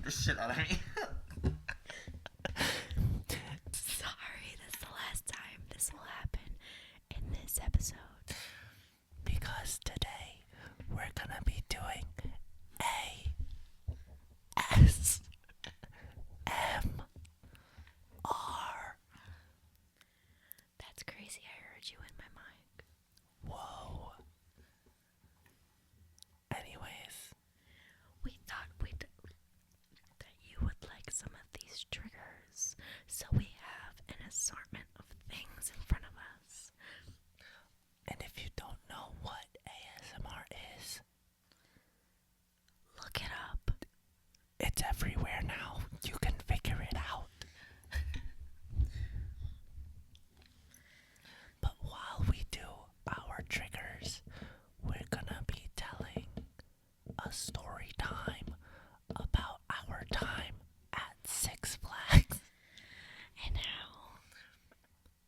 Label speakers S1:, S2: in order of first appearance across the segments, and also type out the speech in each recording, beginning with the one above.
S1: the shit out of me.
S2: Sorry, that's the last time this will happen in this episode.
S3: Because today we're gonna be doing ASMR.
S2: That's crazy. I heard you in my mic.
S3: Whoa. Anyways,
S2: We thought that you would like some of these triggers, so we have an assortment of things in front of us.
S3: and if you don't know what ASMR is,
S2: Look it up.
S3: it's everywhere now. You can figure it out. But while we do our triggers, we're gonna be telling a story time about our time at Six Flags.
S2: And how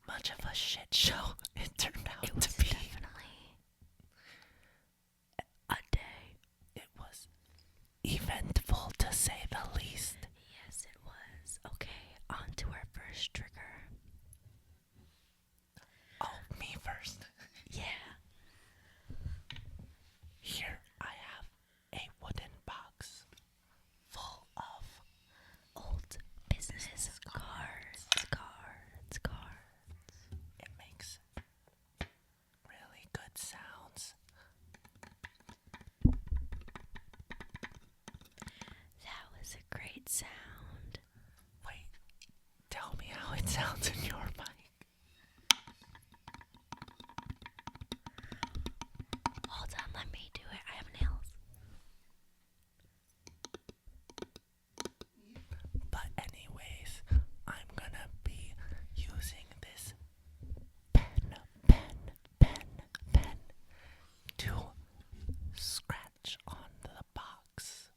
S3: Much of a shit show it turned out
S2: it was
S3: to be.
S2: definitely a day.
S3: It was eventful to say the least.
S2: Yes, it was. Okay, on to our first trigger.
S3: Oh, me first.
S2: Yeah.
S3: Here I have a wooden box full of
S2: Old business cards.
S3: it makes really good sounds.
S2: That was a great sound.
S3: Wait, tell me how it sounds in your mic.
S2: Hold on, let me do it. I have nails.
S3: But anyways, I'm gonna be using this pen to scratch on the box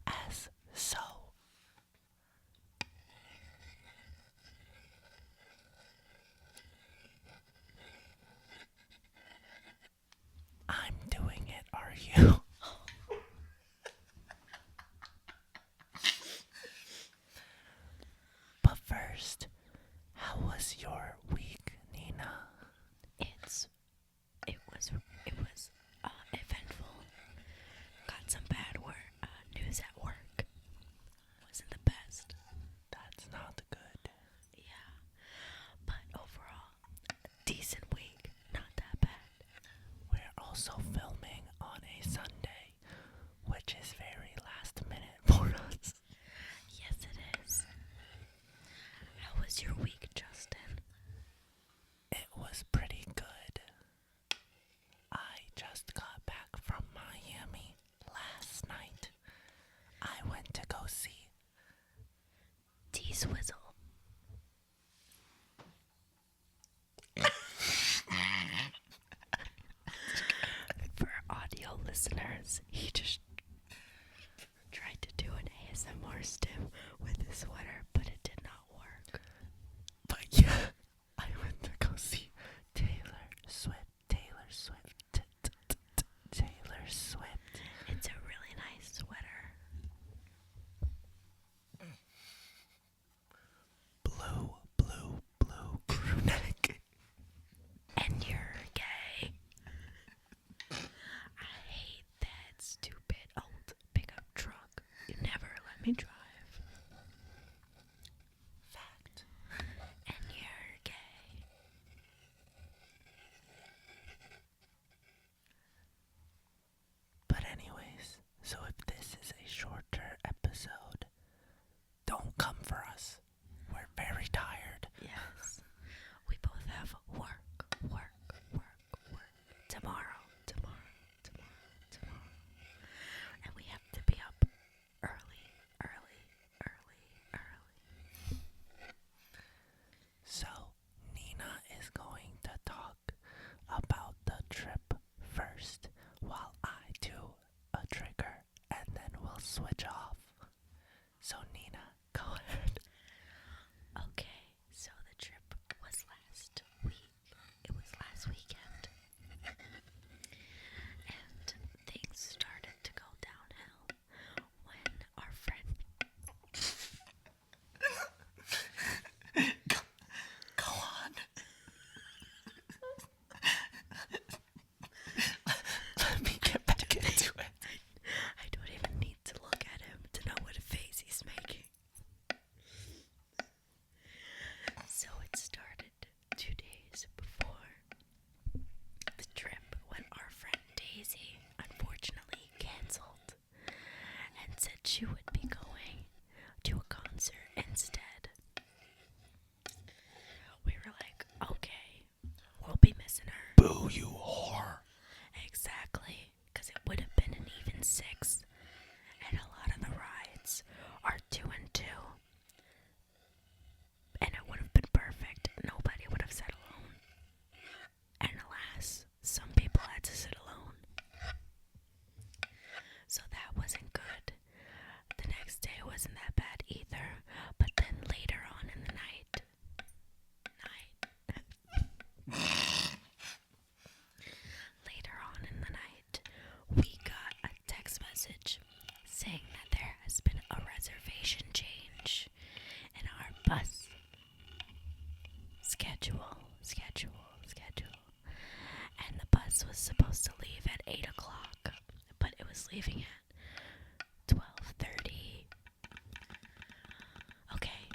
S3: as so. I'm doing it, are you? But first, how was your week, Nina?
S2: It was eventful. Got some bad news at work. Wasn't the best.
S3: That's not good.
S2: Yeah, but overall, decent week. Not that bad.
S3: We're also filming on a Sunday, which is very last minute for us.
S2: Yes, it is. How was your week, Justin?
S3: It was pretty good. I just got back from Miami last night. I went to go see
S2: T-Swizzle. For audio listeners, he just tried to do an ASMR stim with his sweater, but it did not work.
S3: But yeah, I went to go see Taylor Swift. Taylor Swift.
S2: It's a really nice sweater.
S3: Blue crew neck.
S2: And you're gay. I hate that stupid old pickup truck. You never let me drive.
S3: Fact.
S2: And you're gay.
S3: But anyways, so if this is a shorter episode, don't come for us. We're very tired.
S2: Yes. We both have work. Tomorrow. And we have to be up early. you would be going to a concert instead. We were like, okay, we'll be missing her.
S3: Boo, you whore.
S2: Exactly, because it would have been an even 6, and a lot of the rides are 2 and 2. And it would have been perfect. Nobody would have sat alone. And alas, some people had to sit alone. So that wasn't good. The next day wasn't that bad either. But then later on in the night, we got a text message saying that there has been a reservation change in our bus schedule. And the bus was supposed to leave at 8 o'clock, but it was leaving at 12:30. Okay,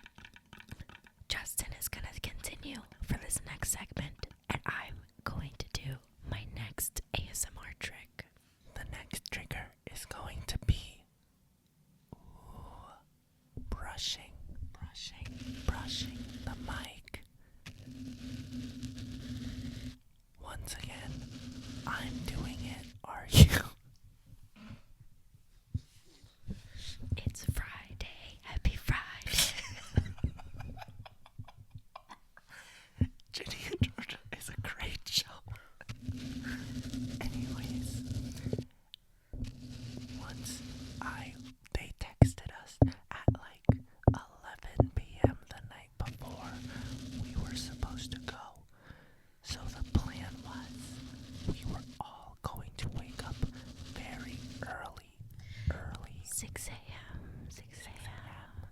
S2: Justin is going to continue for this next segment, and I'm going to do my next ASMR trick.
S3: The next trigger is going to be brushing the mic. Once again, I'm doing it. Are you?
S2: It's Friday. Happy Friday.
S3: Ginny and Georgia is a great show. Anyways, once they texted us at like 11 p.m. the night before we were supposed to go. So the plan was we were all going to wake up very early.
S2: 6 a.m.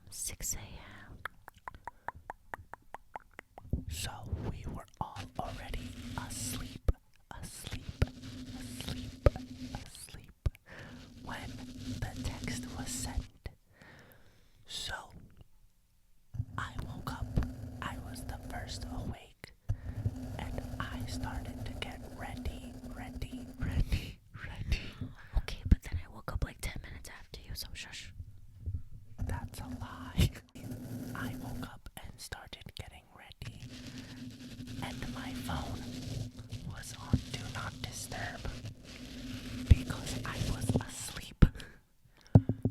S2: 6 a.m.
S3: So we were all already asleep when the text was sent. So I woke up. I was the first awake, and I started to get ready.
S2: Okay, but then I woke up like 10 minutes after you, so shush.
S3: That's a lie. I woke up and started getting ready, and my phone was on Do Not Disturb because I was asleep.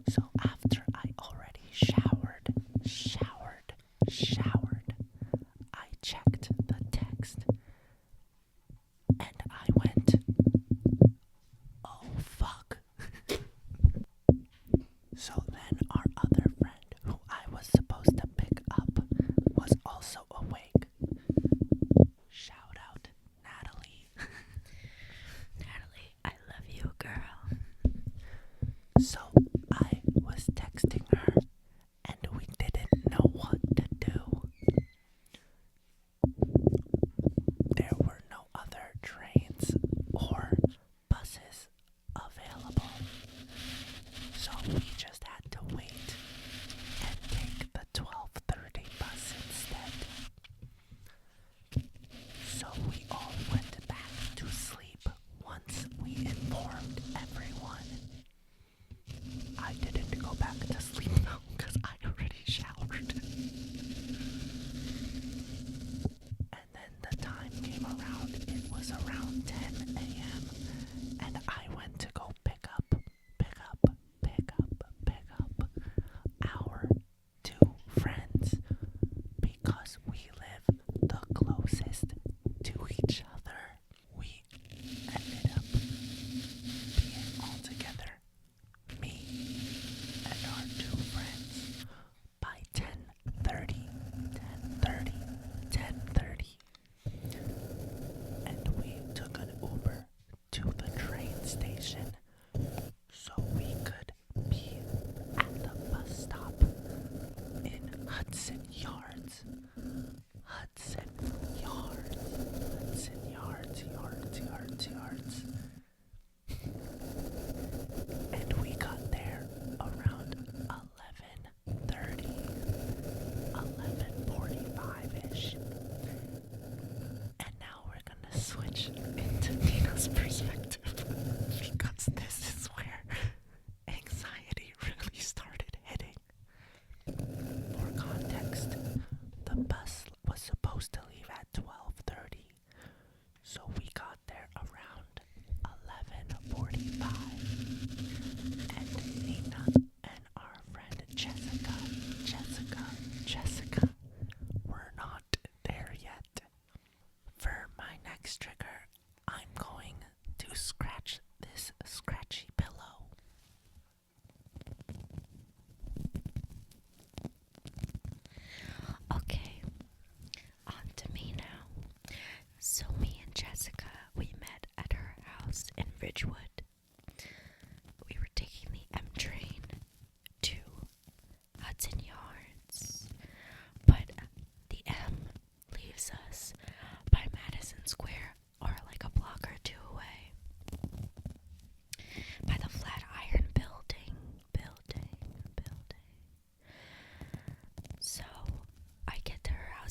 S3: So after I already showered, I checked the text, and I went, oh fuck. So then our other friend, who I was supposed to pick up, was also awake. Shout out, Natalie.
S2: Natalie, I love you, girl.
S3: So I was texting her, and we didn't know what to do. There were no other trains or buses available. So we just had to wait and take the 12:30 bus instead. So we all went back to sleep once we informed everyone. I didn't go back to sleep though because I already showered. And then the time came around. It was around 10 a.m. and I went to go pick up our 2 friends because we live the closest to each other. We ended up being all together, me and our 2 friends, by 10:30. And we took an Uber to the train station so we could be at the bus stop in Hudson Yards. And we got there around 11:30, 11:45-ish. And now we're gonna switch into Nina's perspective because this is where anxiety really started.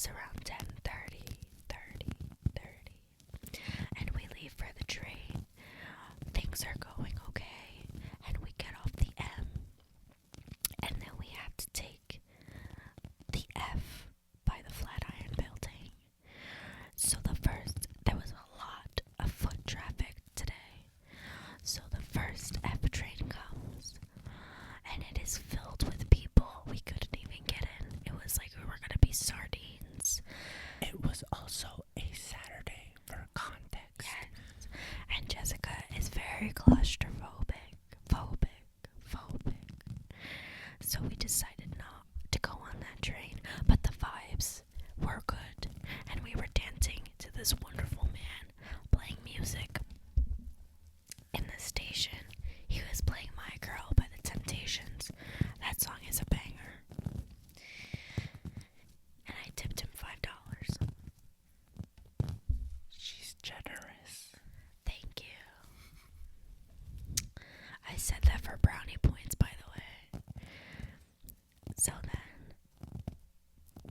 S2: was around 10:30, 30, 30, and we leave for the train. Things are going okay, and we get off the M, and then we have to take the F by the Flatiron Building. So there was a lot of foot traffic today. So the first F train comes, and it is filled with people. We couldn't even get in. It was like we were gonna be sardines.
S3: It was also a Saturday for context.
S2: Yes. And Jessica is very claustrophobic. Phobic. So we decided not to go on that train. But the vibes were good. And we were dancing to this wonderful man playing music in the station. He was playing My Girl by the Temptations. That song is a banger. And I tipped him $5.
S3: She's generous.
S2: Thank you. I said that for brownie points, by the way. So then,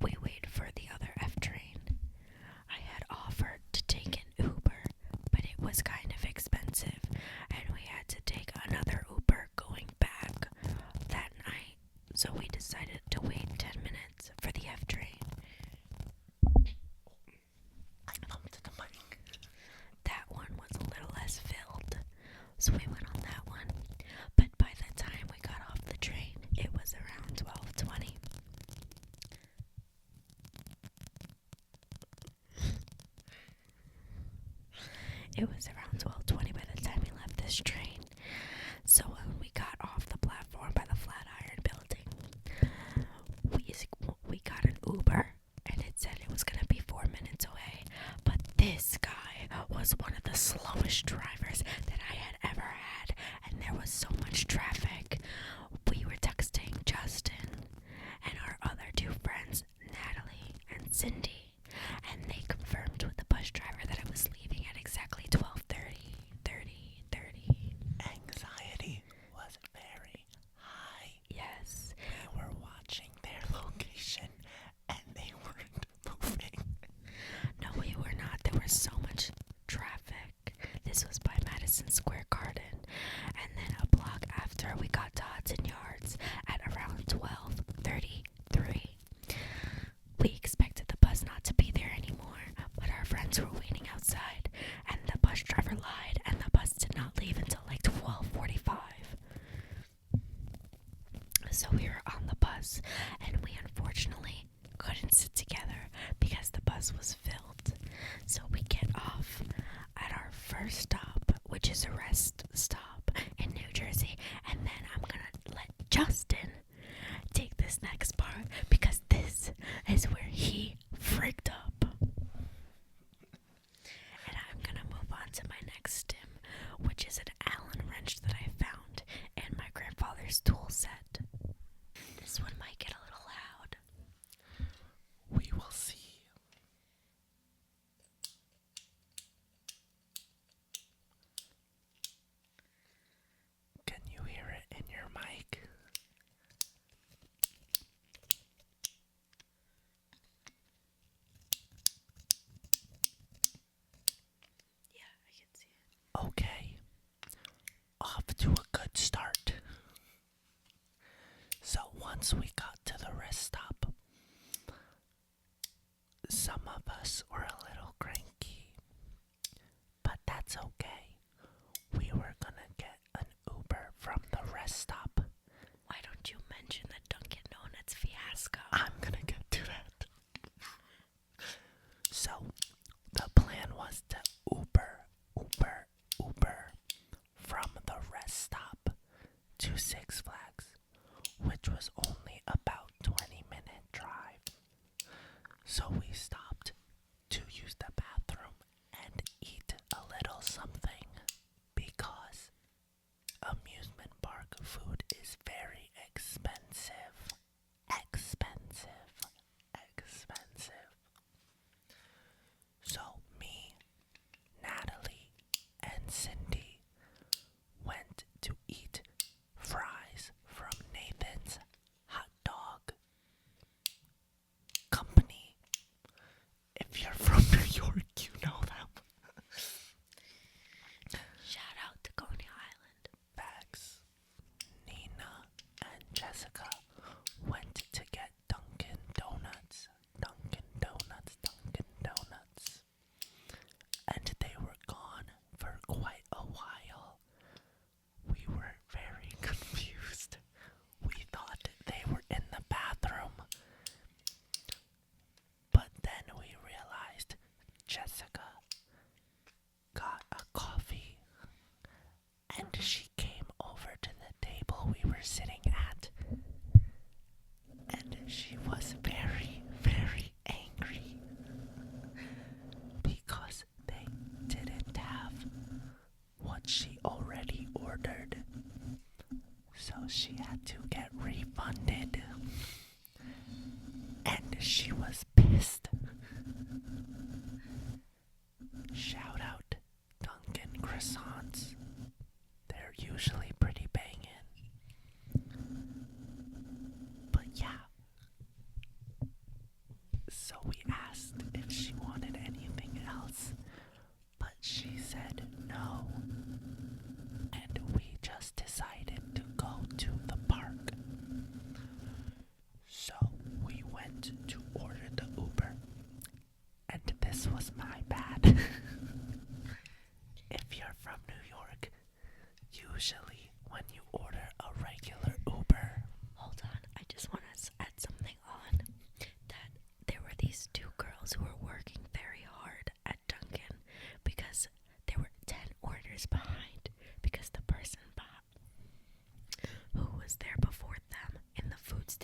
S2: we wait for the other F train. I had offered to take an Uber, but it was kind of expensive, and we had to take another Uber going back that night. So we decided to wait 10 minutes for the F train.
S3: I bumped the mic.
S2: That one was a little less filled, so we went on that one. But by the time we got off the train, it was around 12:20. It was around 12:20 by the time we left this train. So when we got off the platform by the Flatiron Building, we got an Uber, and it said it was gonna be 4 minutes away. But this guy was one of the slowest drivers that I had ever had, and there was so much traffic. We were texting Justin and our other two friends, Natalie and Cindy, and they confirmed with the bus driver that I was leaving at exactly 12:30.
S3: Anxiety was very high.
S2: Yes.
S3: We were watching their location and they weren't moving.
S2: No, we were not. There was so much traffic. This was by Madison Square Garden. And then a block after, we got to Hudson Yards at around 12:33. We expected the bus not to be there anymore, but our friends were waiting outside, and the bus driver lied, and the bus did not leave until like 12:45. So we were on the bus, and we unfortunately couldn't sit together because the bus was filled. So we get off at our first stop, which is a rest stop in New Jersey, and then I'm gonna let Justin take this next part because this is where he freaked up. And I'm gonna move on to my next stim, which is an Allen wrench that I found in my grandfather's tool set. This one might get a little loud.
S3: We will see. Can you hear it in your mic?
S2: Yeah, I can see it.
S3: Okay. Off to a good start. So once we got to the rest stop, some of us were a little cranky, but that's okay. We were gonna get an Uber from the rest stop.
S2: Why don't you mention the Dunkin' Donuts fiasco?
S3: I'm gonna get to that. So the plan was to Uber from the rest stop to Six Flags, which was only about 20-minute drive. So we stopped to use the bathroom and eat a little something because amusement park food is very expensive. So me, Natalie, and Cindy went to eat fries from Nathan's Hot Dog Company,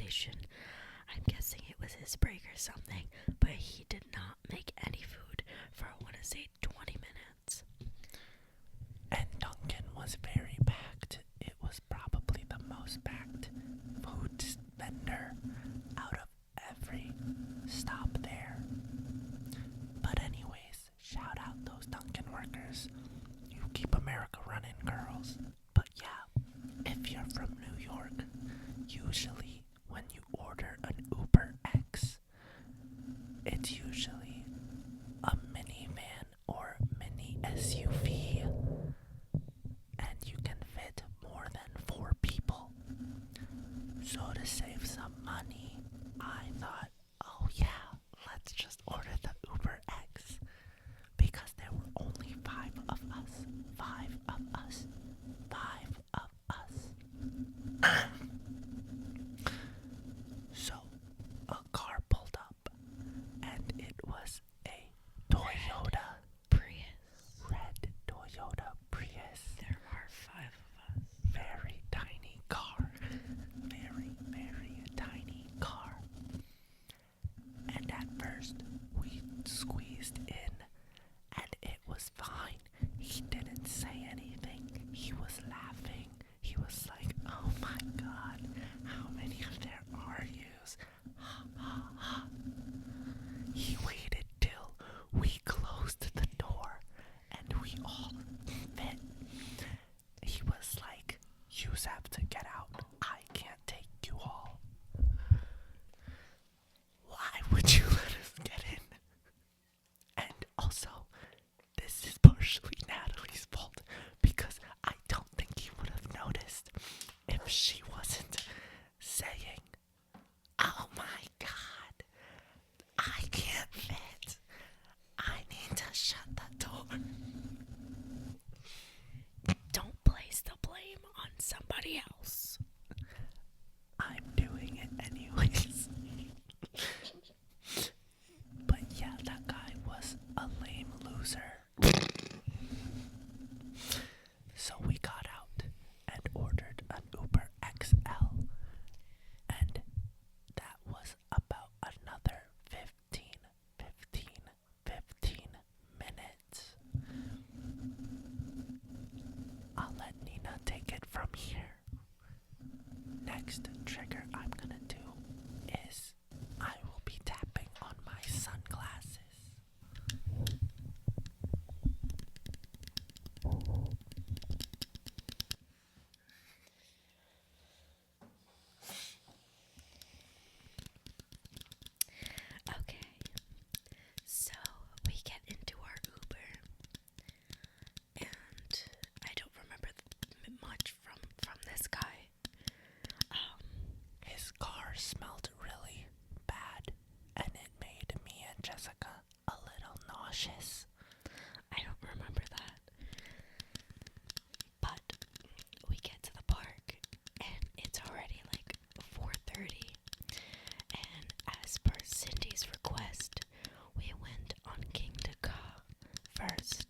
S2: reservation. I'm guessing it was his break or something, but he did not make any food for, I want to say, 20 minutes.
S3: And Duncan was very packed. It was probably the most packed food vendor out of every stop there. But anyways, shout out those Dunkin' workers. You keep America running, girls. But yeah, if you're from New York, usually when you order an Uber X, it's usually a minivan or mini SUV, and you can fit more than 4 people. So to save some money, I thought, oh yeah, let's just order the Uber X, because there were only 5 of us. 5 of us. 5 of us. So a car pulled up, and it was a Toyota red Toyota Prius.
S2: There are 5 of us.
S3: Very tiny car. Very, very tiny car. And at first, we squeezed in, and it was fine. He didn't say anything. He was laughing. He was like, oh my god, how many of there are yous? Ha ha ha. He waited till we closed the door and we all fit. He was like, yous have to get out. I can't take you all. Why would you let us get in? And also, this is partially Natalie's fault, because I don't think he would have noticed if she wasn't saying, oh my god, I can't fit. I need to shut the door.
S2: Don't place the blame on somebody else.
S3: I'm doing it anyways. But yeah, that guy was a lame loser. So we got out and ordered an Uber XL, and that was about another 15 minutes. I'll let Nina take it from here. Next trigger I'm gonna do is I will be tapping on my sunglasses.
S2: Okay, so we get into our Uber, and I don't remember much from this guy.
S3: His car smelled really bad, and it made me and Jessica a little nauseous.
S2: I don't remember that. But we get to the park, and it's already like 4:30. And as per Cindy's request, we went on Kingda Ka first,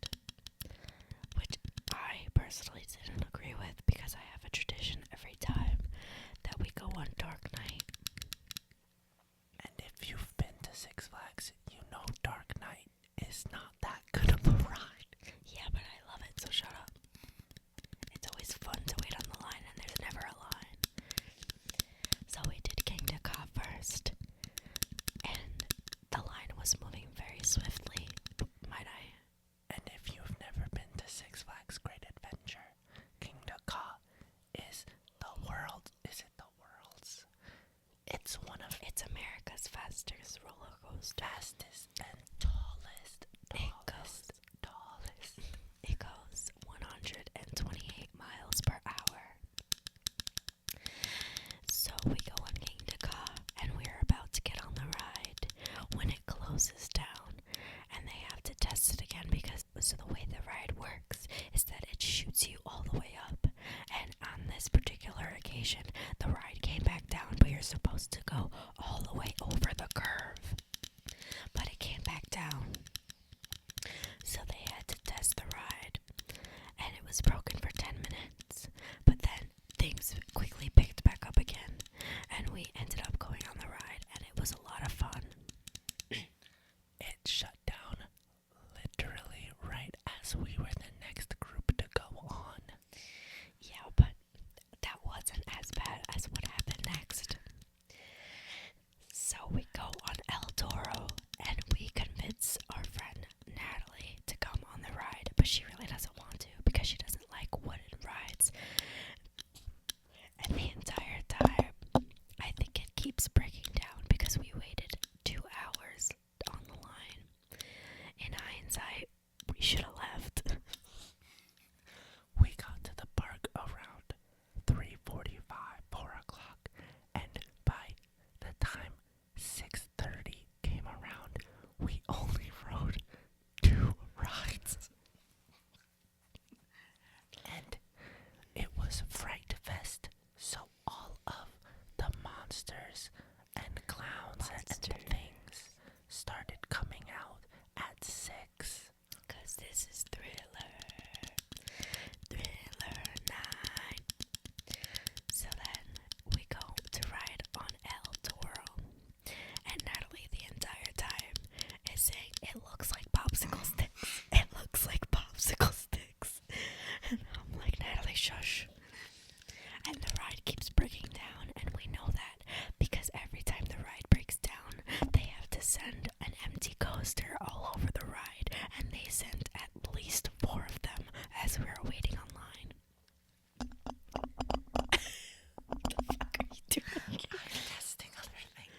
S2: which I personally didn't agree with, because I have a tradition every time that we go on Dark Night.
S3: And if you've been to Six Flags, you know Dark Night is not that good of a ride.
S2: Yeah, but I love it, so shut up. It's always fun to wait on the line, and there's never a line. So we did Kingda Ka first, and the line was moving very swiftly, might I?
S3: And if you've never been to Six Flags Great Adventure, Kingda Ka is the world. Is it the world's? It's one of
S2: It's America's fastest roller coaster.
S3: fastest and tallest.
S2: It goes 128 miles per hour. So we go on Kingda Ka, and we're about to get on the ride when it closes down, and they have to test it again, because so the way the ride works is that it shoots you all the way up, and on this particular occasion the ride came back down, but you're supposed to go all the way over the curve, but it came back down. So they had to test the ride, and it was broken for 10 minutes, but then things quickly picked back up again, and we ended up
S3: monsters and clowns and things started coming out at 6.
S2: 'Cause this is Thriller night. So then we go to ride on El Toro, and Natalie the entire time is saying, "It looks like popsicle sticks. It looks like popsicle sticks." And I'm like, "Natalie, shush." And the ride keeps breaking down, and we know that because every time the ride breaks down, they have to send an empty coaster all over the ride, and they sent at least 4 of them as we were waiting online. What the fuck are you doing?
S3: I'm testing other things.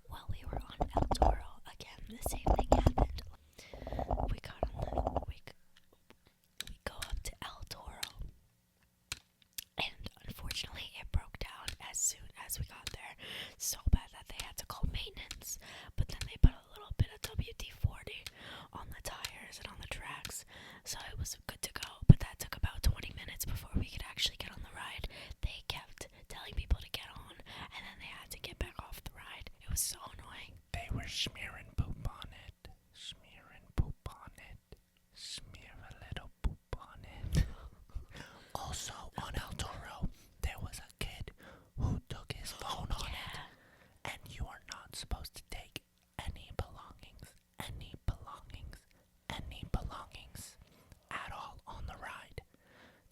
S2: While we were on El Toro, again, the same thing happened. We got on the, we go up to El Toro, and unfortunately it broke down as soon as we got there, so bad that they had to call maintenance. But then they put a little bit of WD-40 on the tires and on the tracks, so it was good to go. But that took about 20 minutes before we could actually get on the ride. They kept telling people to get on, and then they had to get back off the ride. It was so annoying.
S3: They were smearing poop on it. Smearing poop on it. Smear a little poop on it. Also, on El Toro, there was a kid who took his phone on it. And you are not supposed to take any belongings at all on the ride.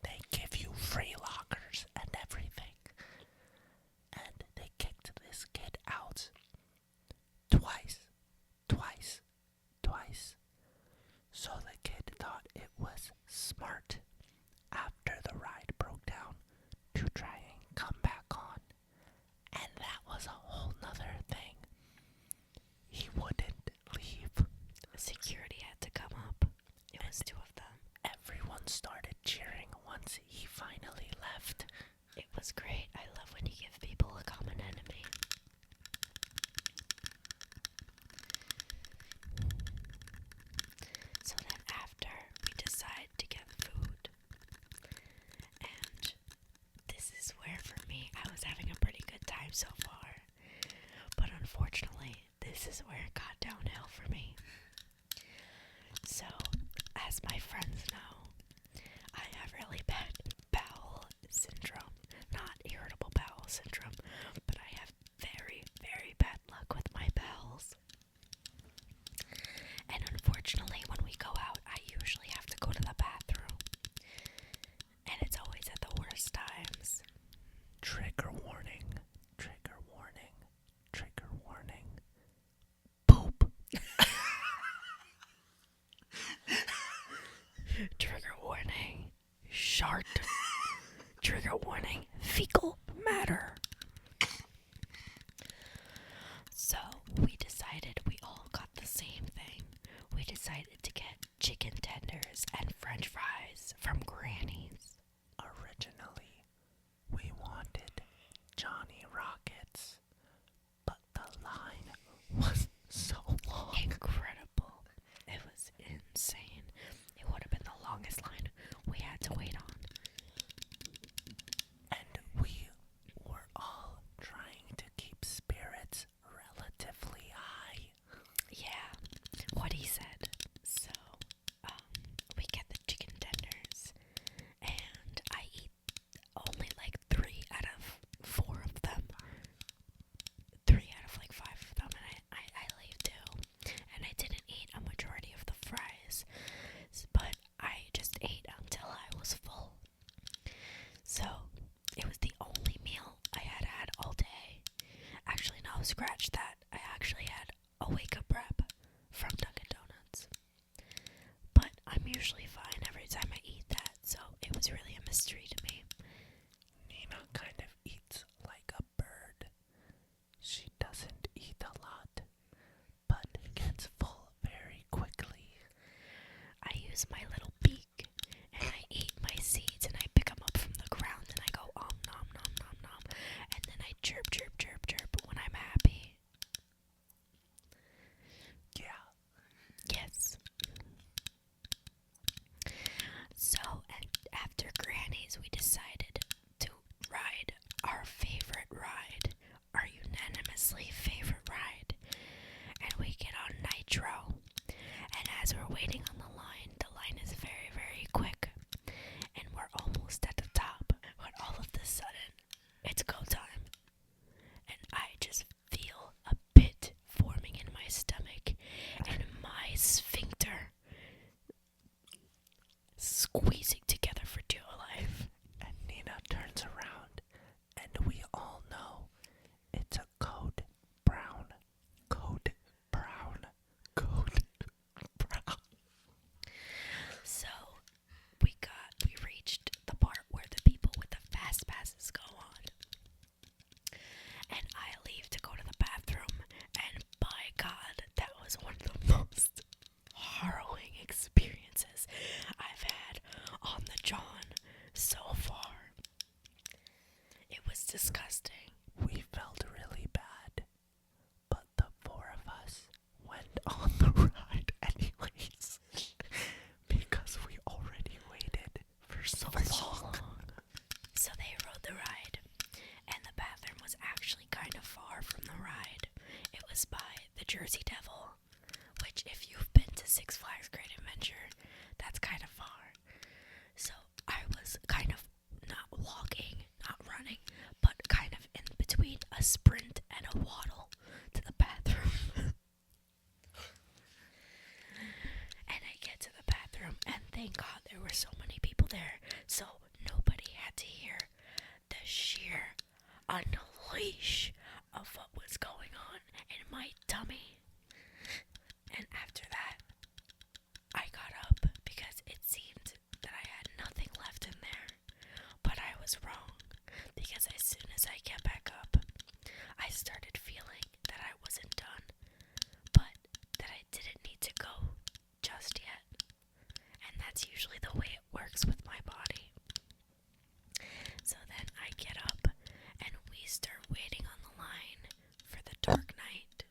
S3: They give you free lockers and everything. And they kicked this kid out twice. So the kid thought it was smart after the ride broke down to try and come back on. And that was a whole nother thing. He wouldn't leave.
S2: Security had to come up. It was 2 of them.
S3: Everyone started cheering once he finally left.
S2: It was great. I love when you give people a common enemy. So then after, we decide to get food. And this is where, for me, I was having a pretty good time so far. But unfortunately, this is where it got downhill for me. So, as my friends know, I have really bad bowel syndrome. Not irritable bowel syndrome, but I have very, very bad luck with my bowels. And unfortunately, when we go out, I usually have to go to the bathroom. And it's always at the worst times.
S3: Trigger warning. Trigger warning. Trigger warning. Poop.
S2: Trigger warning. Shart. Trigger warning. Fecal matter. So we decided we all got the same thing. We decided to get chicken tenders and french fries from Granny's.
S3: Originally, we wanted Johnny Rockets, but the line was so long.
S2: Incredible. It was insane. It would have been the longest line we had to wait on.
S3: And we were all trying to keep spirits relatively high.
S2: Yeah, what he said. So, we get the chicken tenders, and I eat only like 3 out of 4 of them. 3 out of like 5 of them, and I leave too. And I didn't eat a majority of the fries, but I just ate until I was full. So, it was the only meal I had had all day. Actually, no, scratch that. I actually had a wake-up wrap from Dunkin' Donuts. But I'm usually fine every time I eat that, so it was really a mystery to me.
S3: Nina kind of eats like a bird. She doesn't eat a lot, but gets full very quickly.
S2: I use my little beak, and I eat my seeds, and I pick them up from the ground, and I go nom nom nom nom, and then I chirp when I'm happy.
S3: Yeah.
S2: Yes. So, and after Granny's, we decided to ride our favorite ride. Are you Jersey Devil, which if you've been to Six Flags Great Adventure, that's kind of far. So I was kind of not walking, not running, but kind of in between a sprint and a waddle to the bathroom. And I get to the bathroom, and thank God there were so many people there, so nobody had to hear the sheer unleash of what was going on in my tummy. And after that, I got up because it seemed that I had nothing left in there. But I was wrong, because as soon as I get back up, I started feeling that I wasn't done, but that I didn't need to go just yet. And that's usually the way it works with my body. So then I get up and we start waiting on the line for the Dark Knight.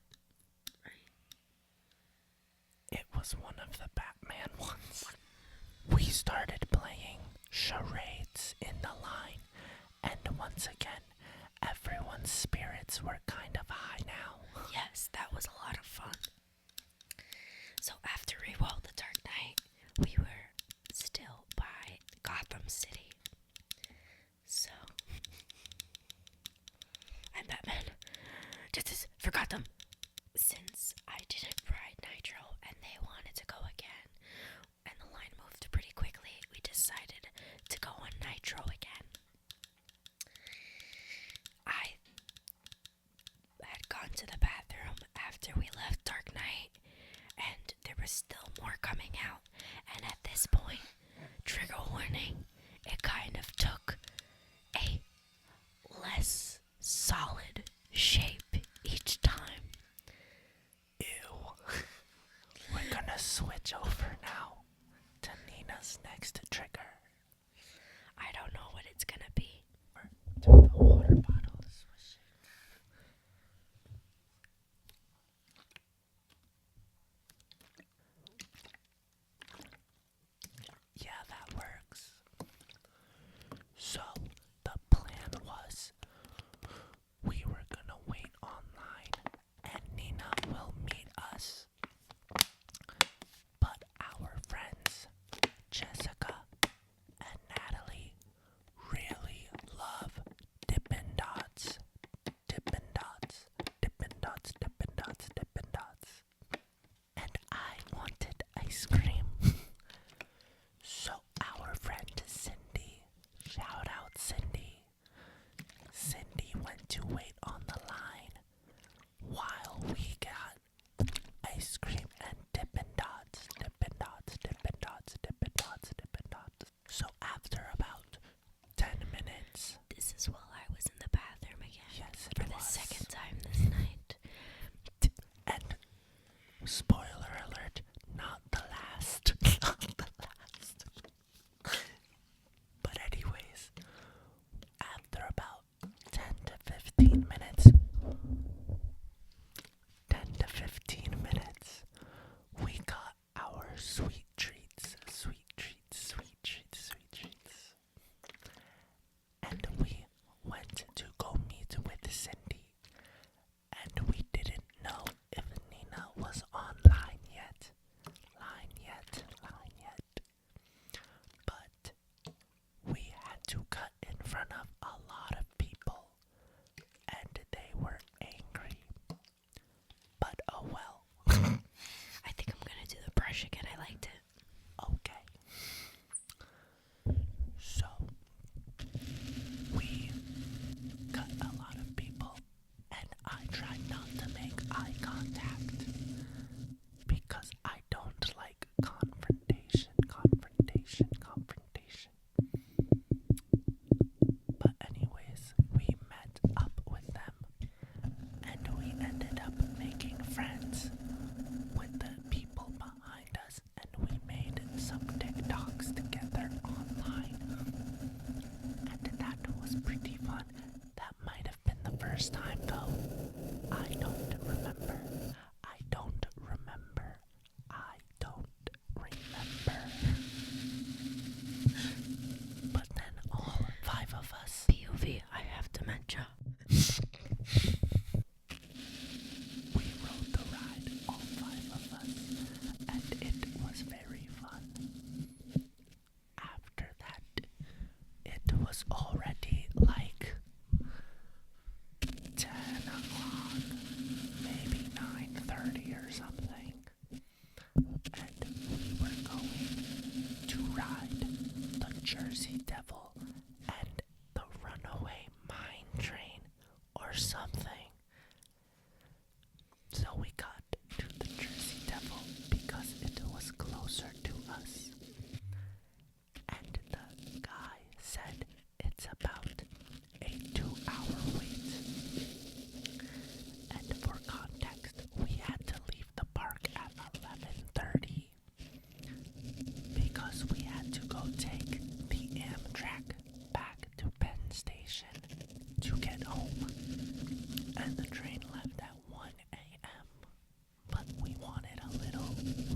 S3: It was one of the Batman ones. We started playing charades in the line, and once again, everyone's spirits were kind of high now.
S2: Yes, that was a lot of fun. So after we rolled the Dark Knight, we were still by Gotham City. So I'm Batman. Justice for Gotham. Since I didn't ride Nitro and they wanted to go again, and the line moved pretty quickly, we decided to go on Nitro again. I had gone to the bathroom after we left Dark Knight, and there was still more coming out. And at this point, trigger warning, it kind of took a less solid shape each time.
S3: Ew. We're gonna switch over now to Nina's next trigger.
S2: I don't know what it's gonna be.
S3: To the water bottle. Swish it. Yeah, that works.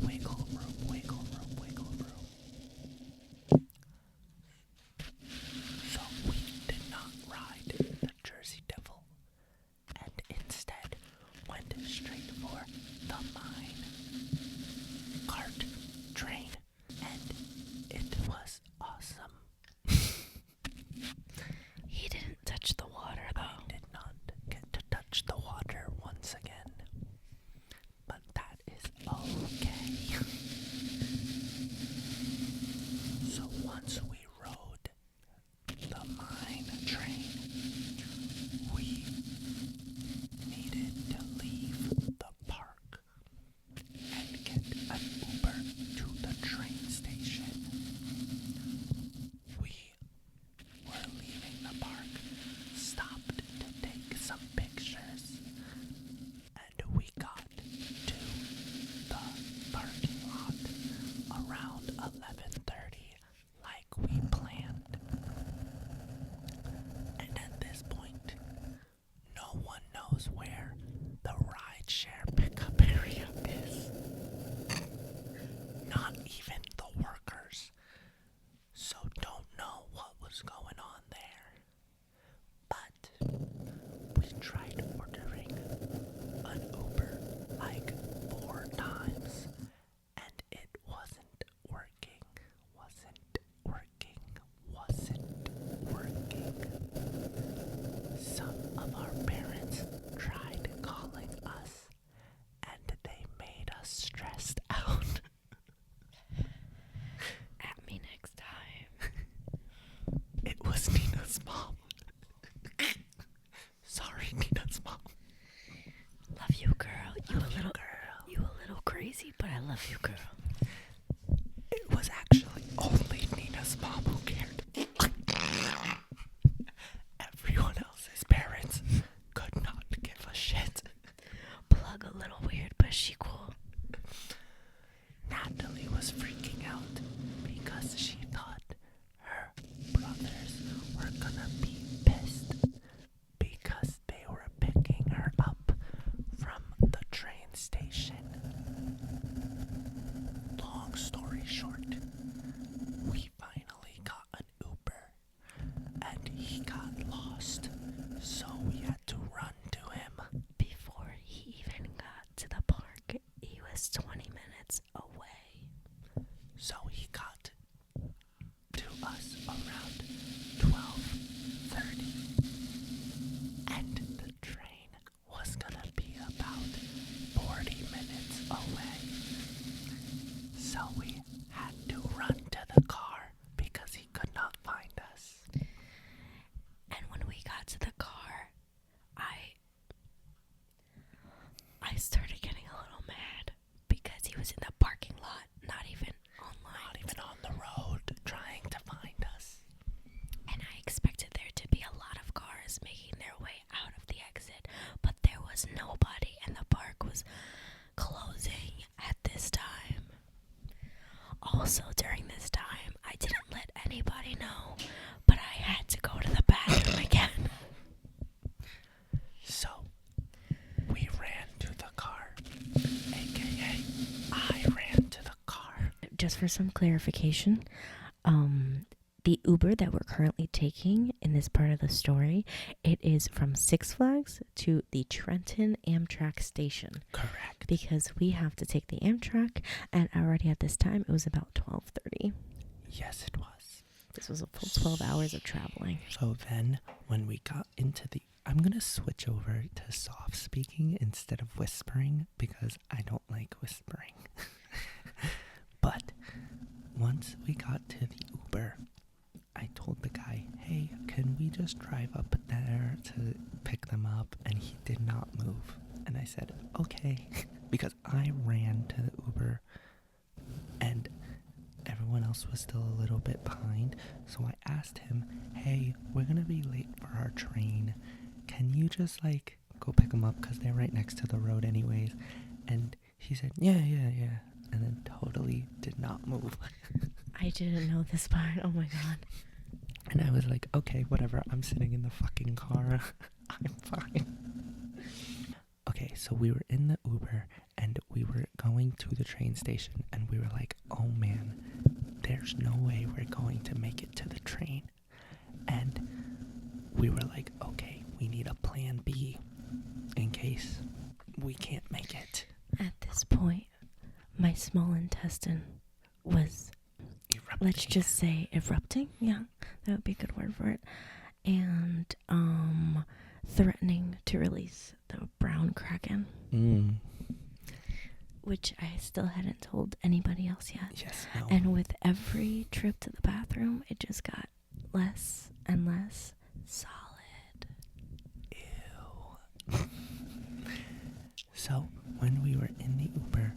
S3: Wiggle room, wiggle room, wiggle room. So we did not ride the Jersey Devil and instead went straight for the mine cart train, and it was awesome.
S2: He didn't touch the water though.
S3: I did not get to touch the water once again, but that is okay. So once we rode the mine train, we needed to leave the park and get an Uber to the train station. We were leaving the park, stopped to take some pictures, and we got to the parking lot around 11:30 like we planned. And at this point, no one knows where the rideshare pickup area is. Not even the workers. So don't know what was going on there. But we tried ordering an Uber like 4 times, and it wasn't working. Some of our parents tried calling us, and they made us stressed out.
S2: At me next time.
S3: It was Nina's mom. Sorry, Nina's mom.
S2: Love you, girl. You
S3: Love
S2: a
S3: you,
S2: little
S3: girl.
S2: You a little crazy, but I love you, girl.
S3: It was actually only Nina's mom who cared. Everyone else's parents could not give a shit.
S2: Plug a little weird, but she cool.
S3: Natalie was freaking out because she thought her brothers were gonna be pissed because they were picking her up from the train station. Long story short, we finally got an Uber and he got lost, so we had to run to him.
S2: Before he even got to the park, he was 20 minutes away.
S3: So he got to us around 12:30, and the train was gonna be about 40 minutes away. So we had to run to the car because he could not find us.
S2: And when we got to the car, I started getting a little mad because he was in the parking lot, not even online.
S3: Not even on the road trying to find us.
S2: And I expected there to be a lot of cars making their way out of the exit, but there was nobody and the park was closing at this time. Also, during this time, I didn't let anybody know, but I had to go to the bathroom again.
S3: So we ran to the car, aka I ran to the car.
S2: Just for some clarification, the Uber that we're currently taking in this part of the story, it is from Six Flags to the Trenton Amtrak station.
S3: Correct.
S2: Because we have to take the Amtrak, and already at this time it was about 12:30.
S3: Yes, it was.
S2: This was a full 12 hours of traveling.
S3: So then when we got into the, I'm going to switch over to soft speaking instead of whispering because I don't like whispering. But once we got to the Uber, I told the guy, hey, can we just drive up there to pick them up? And he did not move. And I said, okay, because I ran to the Uber and everyone else was still a little bit behind. So I asked him, hey, we're going to be late for our train. Can you just go pick them up because they're right next to the road anyways? And he said, yeah. And then totally did not move.
S2: I didn't know this part. Oh my god.
S3: And I was like, okay, whatever. I'm sitting in the fucking car. I'm fine. Okay, so we were in the Uber and and we were going to the train station, and we were like, oh man, there's no way we're going to make it to the train. And we were like, okay, we need a plan B in case we can't make it.
S2: At this point, my small intestine was,
S3: Erupting.
S2: let's just say, erupting. Yeah, that would be a good word for it. And threatening to release the brown kraken, which I still hadn't told anybody else yet.
S3: Yes, no.
S2: And with every trip to the bathroom, it just got less and less solid.
S3: Ew. So, when we were in the Uber,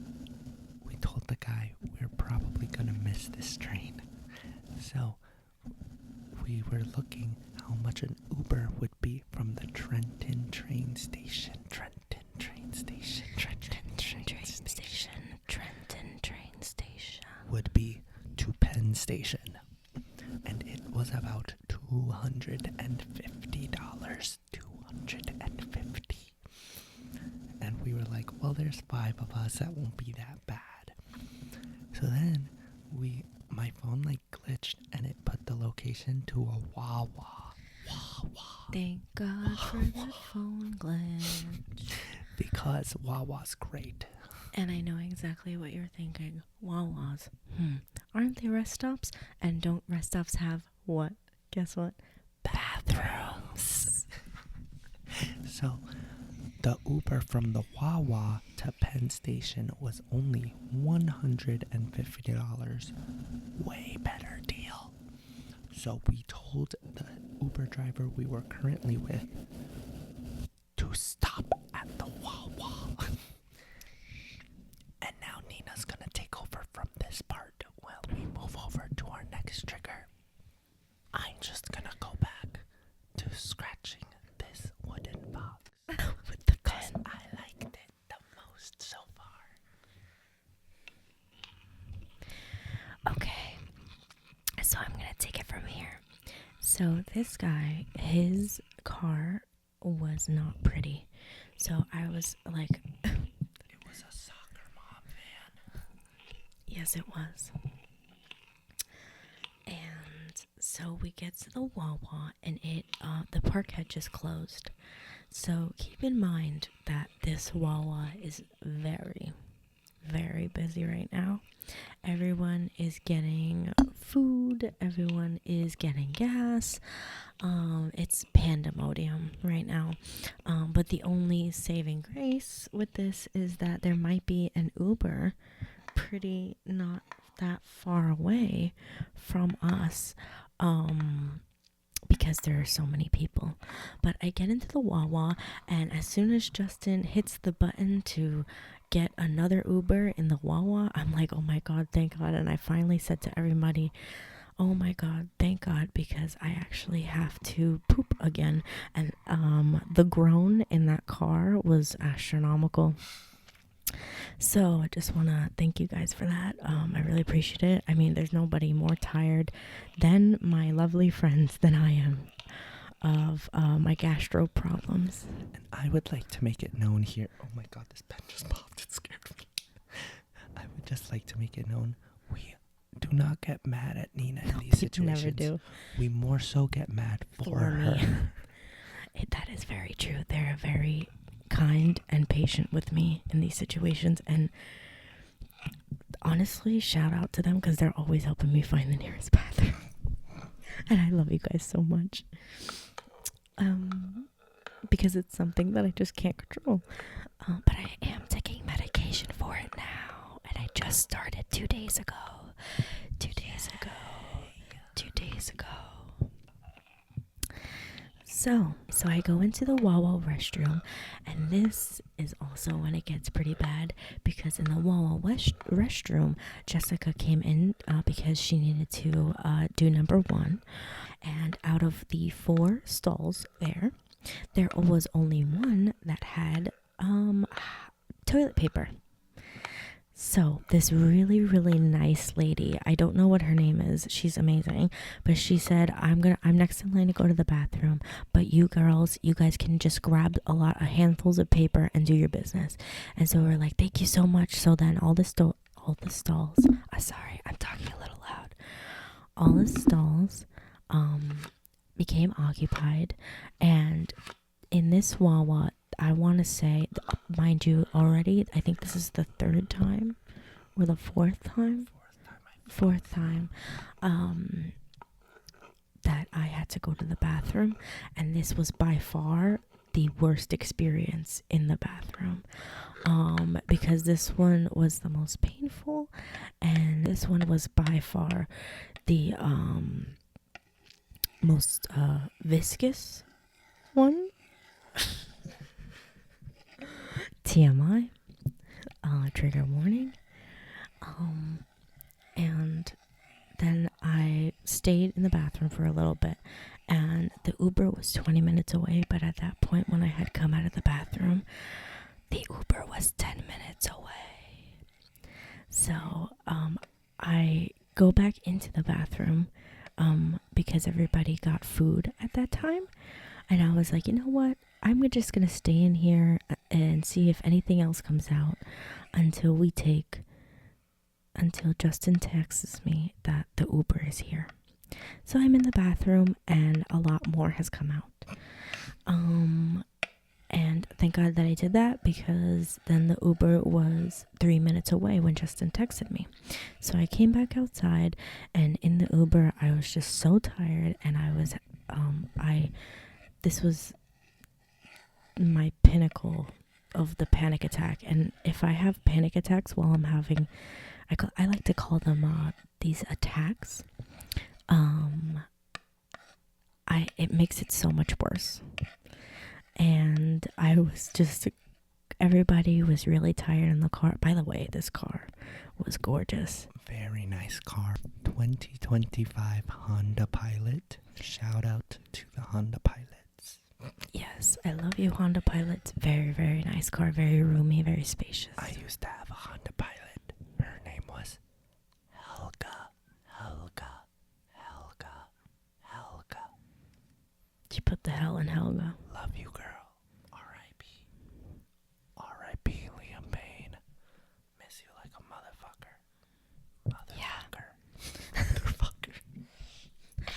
S3: we told the guy we're probably gonna miss this train. So, we were looking how much an Uber would be from the Trenton train station. Trenton train station. Would be to Penn Station. And it was about $250. $250. And we were like, well, there's 5 of us, that won't be that bad. So then my phone like glitched and it put the location to a Wawa.
S2: Thank God for the phone glitch.
S3: Because Wawa's great.
S2: And I know exactly what you're thinking. Wawas. Aren't they rest stops? And don't rest stops have what? Guess what?
S3: Bathrooms. So the Uber from the Wawa to Penn Station was only $150. Way better deal. So we told the Uber driver we were currently with to stop at the Wawa. And now Nina's gonna take over from this part while we move over to our next trigger. I'm just gonna go back to scratching this wooden box
S2: With the
S3: because
S2: pen.
S3: I liked it the most so far.
S2: Okay. So I'm going to take it from here. So this guy, his car was not pretty. So I was like...
S3: It was a soccer mom van.
S2: Yes, it was. And so we get to the Wawa, and the park had just closed. So keep in mind that this Wawa is very, very busy right now. Everyone is getting food. Everyone is getting gas. It's pandemonium right now. But the only saving grace with this is that there might be an Uber pretty not that far away from us. Because there are so many people. But I get into the Wawa, and as soon as Justin hits the button to get another Uber in the Wawa, I'm like, oh my God, thank God. And I finally said to everybody, oh my God, thank God, because I actually have to poop again. And the groan in that car was astronomical. So I just want to thank you guys for that. I really appreciate it. I mean, there's nobody more tired than my lovely friends than I am of my gastro problems.
S3: And I would like to make it known here. Oh my God, this pen just popped. It scared me. I would just like to make it known we do not get mad at Nina in these situations.
S2: Never do.
S3: We more so get mad for her.
S2: Me. That is very true. They're very kind and patient with me in these situations, and honestly, shout out to them because they're always helping me find the nearest bathroom. And I love you guys so much, because it's something that I just can't control, but I am taking medication for it now, and I just started 2 days ago. So I go into the Wawa restroom, and this is also when it gets pretty bad, because in the Wawa restroom, Jessica came in because she needed to do number 1, and out of the 4 stalls there was only one that had toilet paper. So this really, really nice lady, I don't know what her name is. She's amazing, but she said, I'm next in line to go to the bathroom, but you girls, you guys can just grab a handfuls of paper and do your business. And so we're like, thank you so much. So then all the stalls, sorry, I'm talking a little loud. All the stalls became occupied, and in this Wawa, I want to say, mind you, already, I think this is the third time or the fourth time that I had to go to the bathroom, and this was by far the worst experience in the bathroom, because this one was the most painful, and this one was by far the most viscous one. TMI, trigger warning. And then I stayed in the bathroom for a little bit, and the Uber was 20 minutes away, but at that point when I had come out of the bathroom, the Uber was 10 minutes away. So I go back into the bathroom because everybody got food at that time, and I was like, you know what, I'm just gonna stay in here and see if anything else comes out until Justin texts me that the Uber is here. So I'm in the bathroom and a lot more has come out. And thank God that I did that, because then the Uber was 3 minutes away when Justin texted me. So I came back outside, and in the Uber I was just so tired, and this was my pinnacle of the panic attack. And if I have panic attacks while I'm having, I like to call them these attacks, it makes it so much worse. And I was just, everybody was really tired in the car. By the way, this car was gorgeous.
S3: Very nice car. 2025 Honda Pilot. Shout out to the Honda Pilots.
S2: Yes, I love you, Honda Pilots. Very, very nice car. Very roomy, very spacious.
S3: I used to have a Honda Pilot. Her name was Helga.
S2: She put the hell in Helga.
S3: Love you, girl. R.I.P. R.I.P. Liam Payne. Miss you like a motherfucker. Motherfucker.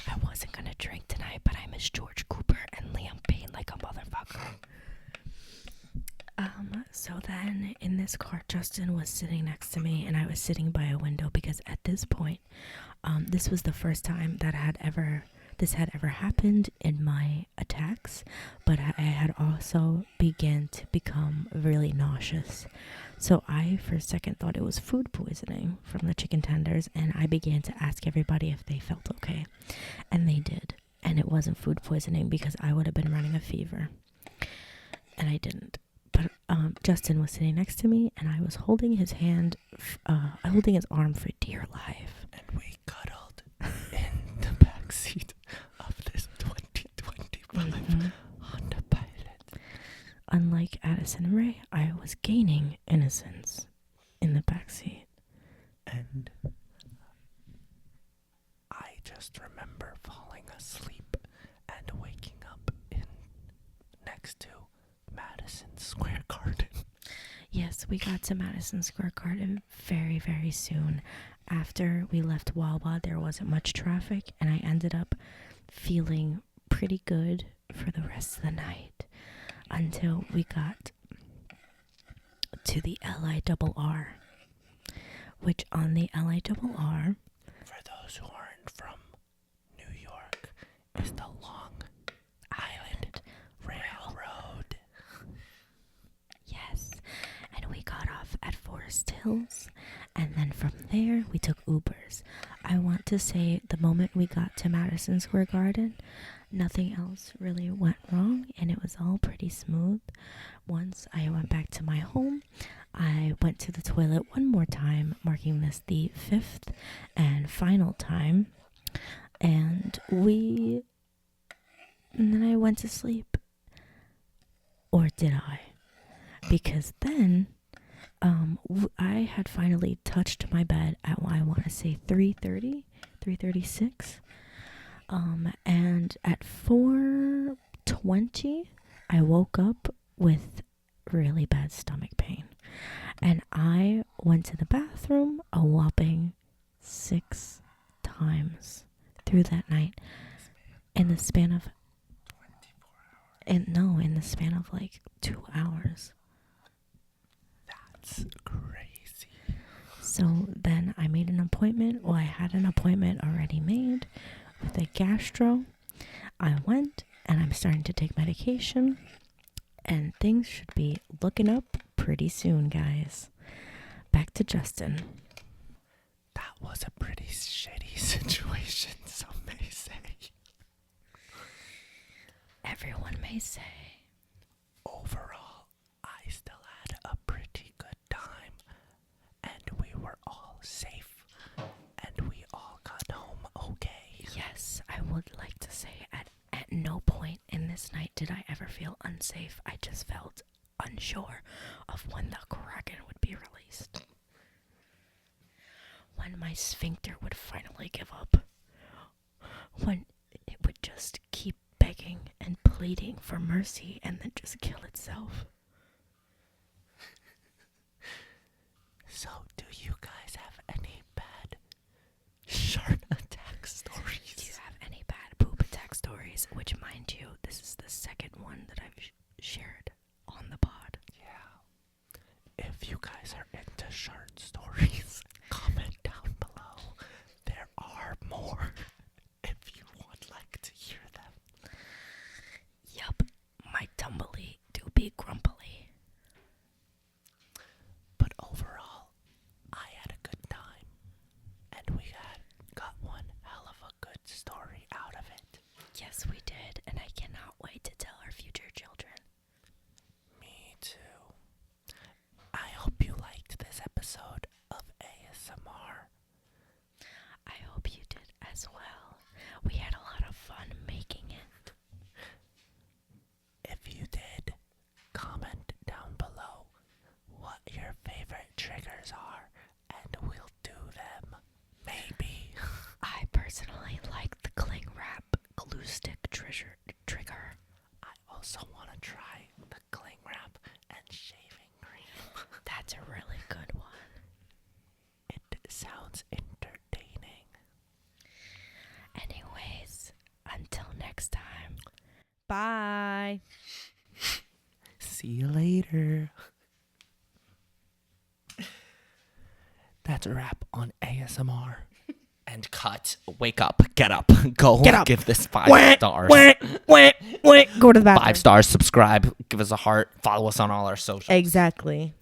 S2: I wasn't gonna drink tonight, but I miss George Cooper and Liam Payne like a motherfucker. So then in this car, Justin was sitting next to me, and I was sitting by a window, because at this point, this was the first time that this had ever happened in my attacks, but I had also began to become really nauseous. So I, for a second, thought it was food poisoning from the chicken tenders, and I began to ask everybody if they felt okay, and they did. And it wasn't food poisoning, because I would have been running a fever, and I didn't. But Justin was sitting next to me, and I was holding his holding his arm for dear life.
S3: And we cuddled in the backseat of this 2025 Honda Pilot.
S2: Unlike Addison and Ray, I was gaining innocence in the backseat.
S3: And I just remember falling asleep and waking up next to Madison Square Garden.
S2: Yes, we got to Madison Square Garden very, very soon. After we left Wawa, there wasn't much traffic, and I ended up feeling pretty good for the rest of the night until we got to the LIRR, which on the LIRR,
S3: for those who aren't from New York, is the Long Island Railroad.
S2: Yes, and we got off at Forest Hills, and then from there we took Ubers. I want to say the moment we got to Madison Square Garden, nothing else really went wrong, and it was all pretty smooth. Once I went back to my home, I went to the toilet one more time, marking this the 5th and final time, and then I went to sleep. Or did I? Because then I had finally touched my bed at, I want to say 3:30, 3:36. And at 4:20, I woke up with really bad stomach pain. And I went to the bathroom a whopping 6 times through that night in the span of 2 hours.
S3: That's crazy.
S2: So then I made an appointment. Well, I had an appointment already made with a gastro. I went and I'm starting to take medication, and things should be looking up pretty soon, guys. Back to Justin.
S3: That was a pretty shitty situation, some may say.
S2: Everyone may say.
S3: Overall, I still had a pretty good time, and we were all safe, and we all got home okay.
S2: Yes, I would like to say at no point in this night did I ever feel unsafe. I just felt unsure of when the Kraken would be released. When my sphincter would finally give up. When it would just keep begging and pleading for mercy and then just kill itself.
S3: So, do you guys have any bad shark attack stories?
S2: Do you have any bad poop attack stories? Which, mind you, this is the second one that I've shared on the pod.
S3: Yeah. If you guys are into shark stories, comment down below. There are more if you would like to hear them.
S2: Yup, my tumbly do be grumpily.
S3: But overall, I had a good time, and we got one hell of a good story out of it.
S2: Yes, we did, and I cannot wait to tell our future children.
S3: Me too. I hope you liked this episode of ASMR.
S2: I hope you did as well. We had a lot of fun making it.
S3: If you did, comment down below what your favorite triggers are, and we'll do them. Maybe.
S2: I personally like the cling wrap glue stick trigger.
S3: I also want to try the cling wrap and shaving cream.
S2: That's a really good one.
S3: It sounds entertaining.
S2: Anyways, until next time. Bye.
S3: See you later. That's a wrap on ASMR. And cut. Wake up. Get up. Go.
S2: Get up.
S3: Give this 5 stars.
S2: Go to the bathroom.
S3: 5 stars. Subscribe. Give us a heart. Follow us on all our socials.
S2: Exactly.